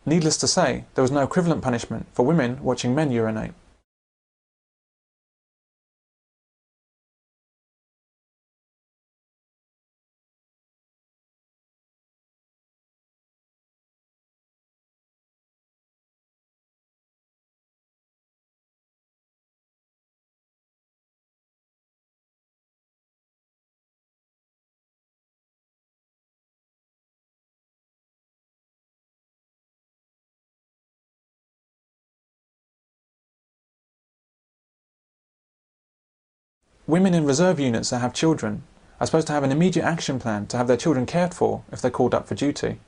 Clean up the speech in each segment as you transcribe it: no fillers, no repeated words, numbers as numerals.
Needless to say, there was no equivalent punishment for women watching men urinate. Women in reserve units that have children are supposed to have an immediate action plan to have their children cared for if they're called up for duty.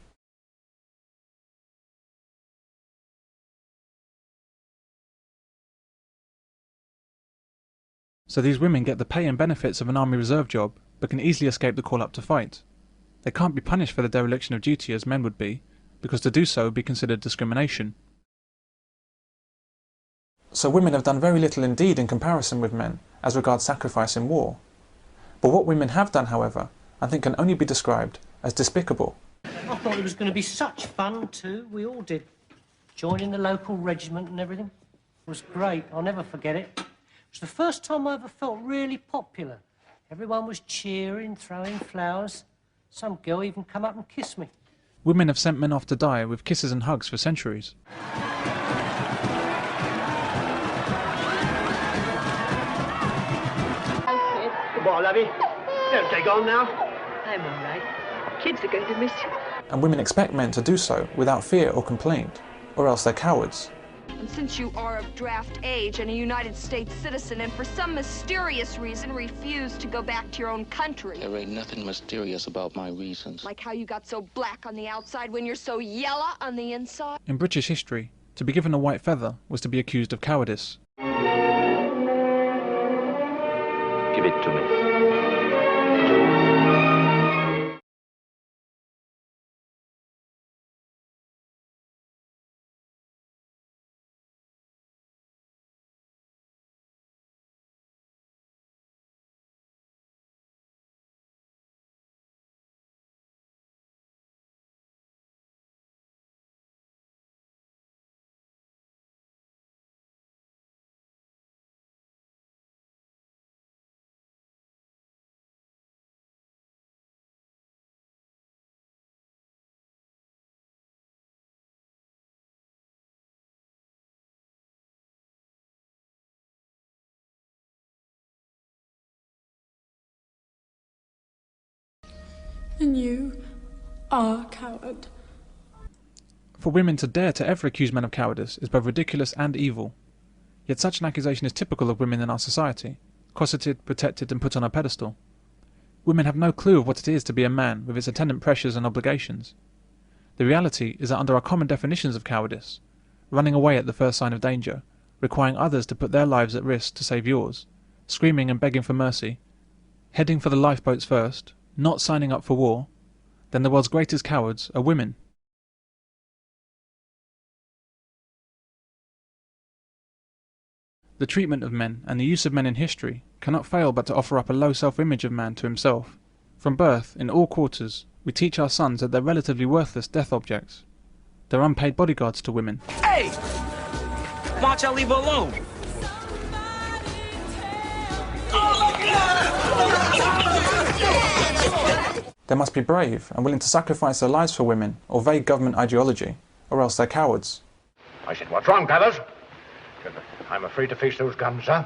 So these women get the pay and benefits of an army reserve job, but can easily escape the call up to fight. They can't be punished for the dereliction of duty as men would be, because to do so would be considered discrimination. So women have done very little indeed in comparison with men as regards sacrifice in war. But what women have done, however, I think can only be described as despicable. I thought it was going to be such fun too. We all did. Joining the local regiment and everything. It was great. I'll never forget it. It was the first time I ever felt really popular. Everyone was cheering, throwing flowers. Some girl even come up and kissed me. Women have sent men off to die with kisses and hugs for centuries. Goodbye, lovey. Don't take on now. I'm all right. Kids are going to miss you. And women expect men to do so without fear or complaint, or else they're cowards. And since you are of draft age and a United States citizen and for some mysterious reason refuse to go back to your own country. There ain't nothing mysterious about my reasons. Like how you got so black on the outside when you're so yellow on the inside. In British history, to be given a white feather was to be accused of cowardice. Give it to me. And you are a coward. For women to dare to ever accuse men of cowardice is both ridiculous and evil. Yet such an accusation is typical of women in our society, cosseted, protected and put on a pedestal. Women have no clue of what it is to be a man with its attendant pressures and obligations. The reality is that under our common definitions of cowardice, running away at the first sign of danger, requiring others to put their lives at risk to save yours, screaming and begging for mercy, heading for the lifeboats first, not signing up for war, then the world's greatest cowards are women. The treatment of men and the use of men in history cannot fail but to offer up a low self-image of man to himself. From birth, in all quarters, we teach our sons that they're relatively worthless death objects. They're unpaid bodyguards to women. Hey! Why don't y'all leave her alone? They must be brave and willing to sacrifice their lives for women or vague government ideology, or else they're cowards. I said, what's wrong, fellas? I'm afraid to face those guns, sir.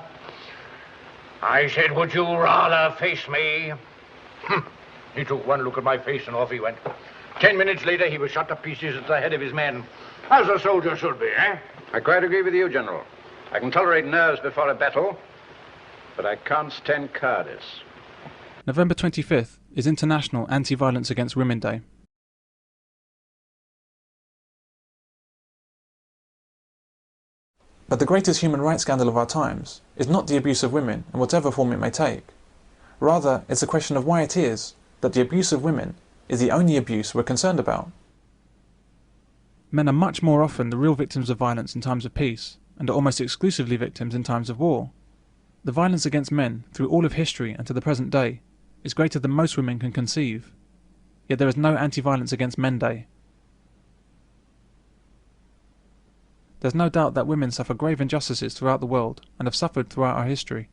I said, would you rather face me? He took one look at my face and off he went. 10 minutes later, he was shot to pieces at the head of his men. As a soldier should be, eh? I quite agree with you, General. I can tolerate nerves before a battle, but I can't stand cowardice. November 25th is International Anti-Violence Against Women Day. But the greatest human rights scandal of our times is not the abuse of women in whatever form it may take. Rather, it's a question of why it is that the abuse of women is the only abuse we're concerned about. Men are much more often the real victims of violence in times of peace, and are almost exclusively victims in times of war. The violence against men through all of history and to the present day is greater than most women can conceive. Yet there is no Anti-Violence Against Men Day. There's no doubt that women suffer grave injustices throughout the world and have suffered throughout our history.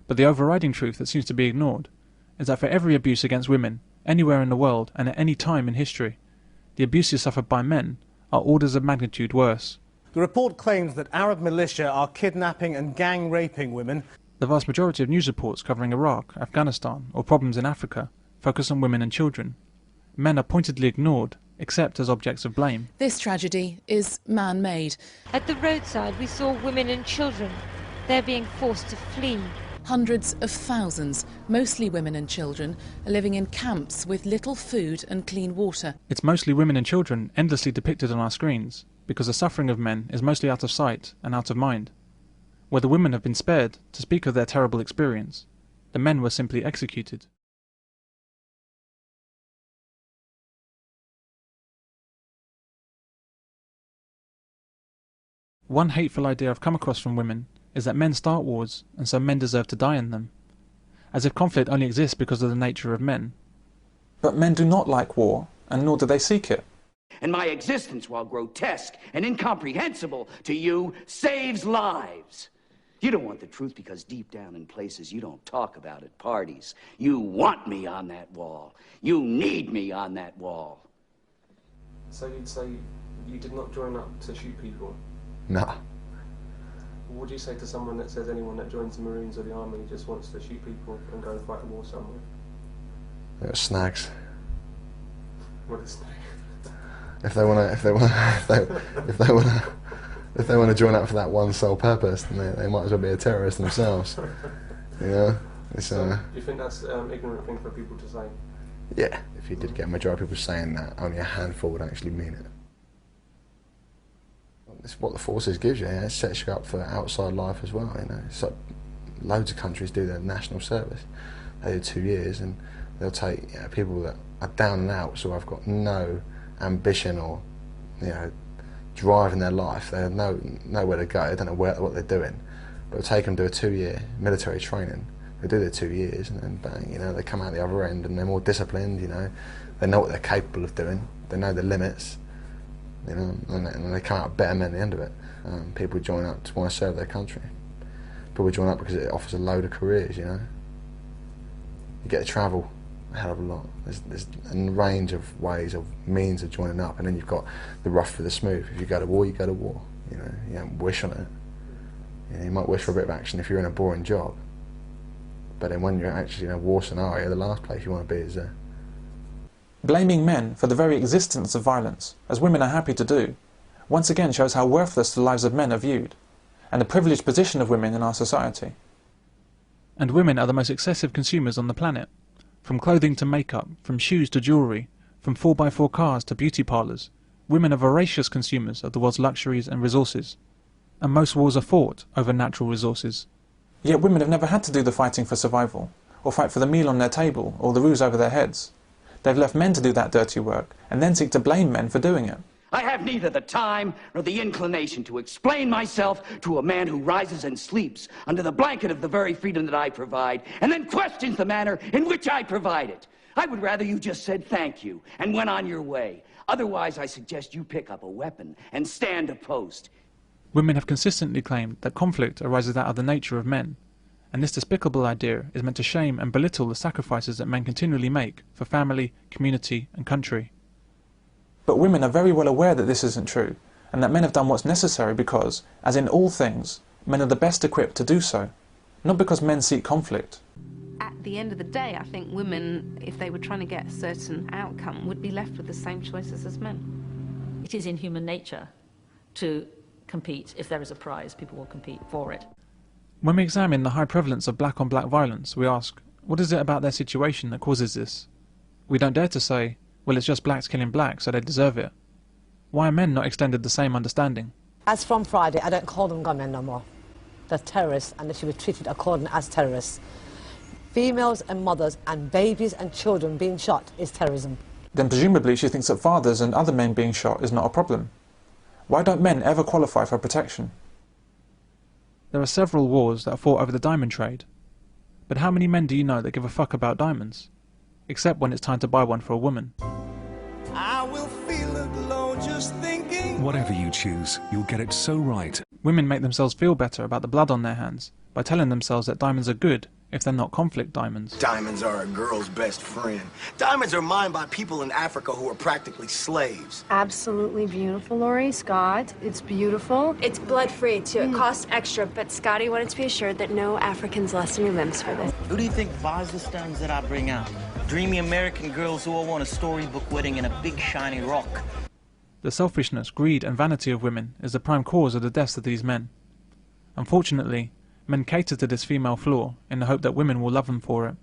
But the overriding truth that seems to be ignored is that for every abuse against women, anywhere in the world and at any time in history, the abuses suffered by men are orders of magnitude worse. The report claims that Arab militia are kidnapping and gang-raping women. The vast majority of news reports covering Iraq, Afghanistan, or problems in Africa focus on women and children. Men are pointedly ignored, except as objects of blame. This tragedy is man-made. At the roadside, we saw women and children. They're being forced to flee. Hundreds of thousands, mostly women and children, are living in camps with little food and clean water. It's mostly women and children endlessly depicted on our screens, because the suffering of men is mostly out of sight and out of mind. Where the women have been spared to speak of their terrible experience, the men were simply executed. One hateful idea I've come across from women is that men start wars, and so men deserve to die in them. As if conflict only exists because of the nature of men. But men do not like war, and nor do they seek it. And my existence, while grotesque and incomprehensible to you, saves lives. You don't want the truth because deep down in places you don't talk about at parties, you want me on that wall. You need me on that wall. So you'd say you did not join up to shoot people? Nah. What would you say to someone that says anyone that joins the Marines or the Army just wants to shoot people and go and fight a war somewhere? They're snags. What is snag? If they want to join up for that one sole purpose, then they might as well be a terrorist themselves. You know. So you think that's an ignorant thing for people to say? Yeah. If you did get a majority of people saying that, only a handful would actually mean it. It's what the forces gives you. It sets you up for outside life as well. You know, it's like loads of countries do their national service. They do 2 years, and they'll take people that are down and out, so I've got no ambition or drive in their life. They have nowhere to go. They don't know what they're doing. But they'll take them to a 2-year military training. They do their 2 years, and then bang, they come out the other end, and they're more disciplined. They know what they're capable of doing. They know the limits. And they come out better men at the end of it. People join up to want to serve their country. People join up because it offers a load of careers, You get to travel a hell of a lot. There's a range of ways, of means of joining up, and then you've got the rough for the smooth. If you go to war, you go to war. You don't wish on it. You might wish for a bit of action if you're in a boring job. But then when you're actually in a war scenario, the last place you want to be is there. Blaming men for the very existence of violence, as women are happy to do, once again shows how worthless the lives of men are viewed, and the privileged position of women in our society. And women are the most excessive consumers on the planet, from clothing to makeup, from shoes to jewellery, from 4x4 cars to beauty parlours. Women are voracious consumers of the world's luxuries and resources, and most wars are fought over natural resources. Yet women have never had to do the fighting for survival, or fight for the meal on their table, or the roofs over their heads. They've left men to do that dirty work, and then seek to blame men for doing it. I have neither the time nor the inclination to explain myself to a man who rises and sleeps under the blanket of the very freedom that I provide, and then questions the manner in which I provide it. I would rather you just said thank you and went on your way. Otherwise, I suggest you pick up a weapon and stand a post. Women have consistently claimed that conflict arises out of the nature of men, and this despicable idea is meant to shame and belittle the sacrifices that men continually make for family, community, and country. But women are very well aware that this isn't true, and that men have done what's necessary because, as in all things, men are the best equipped to do so, not because men seek conflict. At the end of the day, I think women, if they were trying to get a certain outcome, would be left with the same choices as men. It is in human nature to compete. If there is a prize, people will compete for it. When we examine the high prevalence of black-on-black violence, we ask, what is it about their situation that causes this? We don't dare to say, well, it's just blacks killing blacks, so they deserve it. Why are men not extended the same understanding? As from Friday, I don't call them gunmen no more. They're terrorists, and they should be treated according as terrorists. Females and mothers and babies and children being shot is terrorism. Then presumably she thinks that fathers and other men being shot is not a problem. Why don't men ever qualify for protection? There are several wars that are fought over the diamond trade. But how many men do you know that give a fuck about diamonds? Except when it's time to buy one for a woman. I will feel it low just thinking whatever you choose, you'll get it so right. Women make themselves feel better about the blood on their hands by telling themselves that diamonds are good if they're not conflict diamonds. Diamonds are a girl's best friend. Diamonds are mined by people in Africa who are practically slaves. Absolutely beautiful, Lori. Scott, it's beautiful. It's blood-free, too. It costs extra, but Scotty wanted to be assured that no Africans lost any limbs for this. Who do you think buys the stones that I bring out? Dreamy American girls who all want a storybook wedding and a big shiny rock. The selfishness, greed and vanity of women is the prime cause of the deaths of these men. Unfortunately, men cater to this female flaw in the hope that women will love them for it.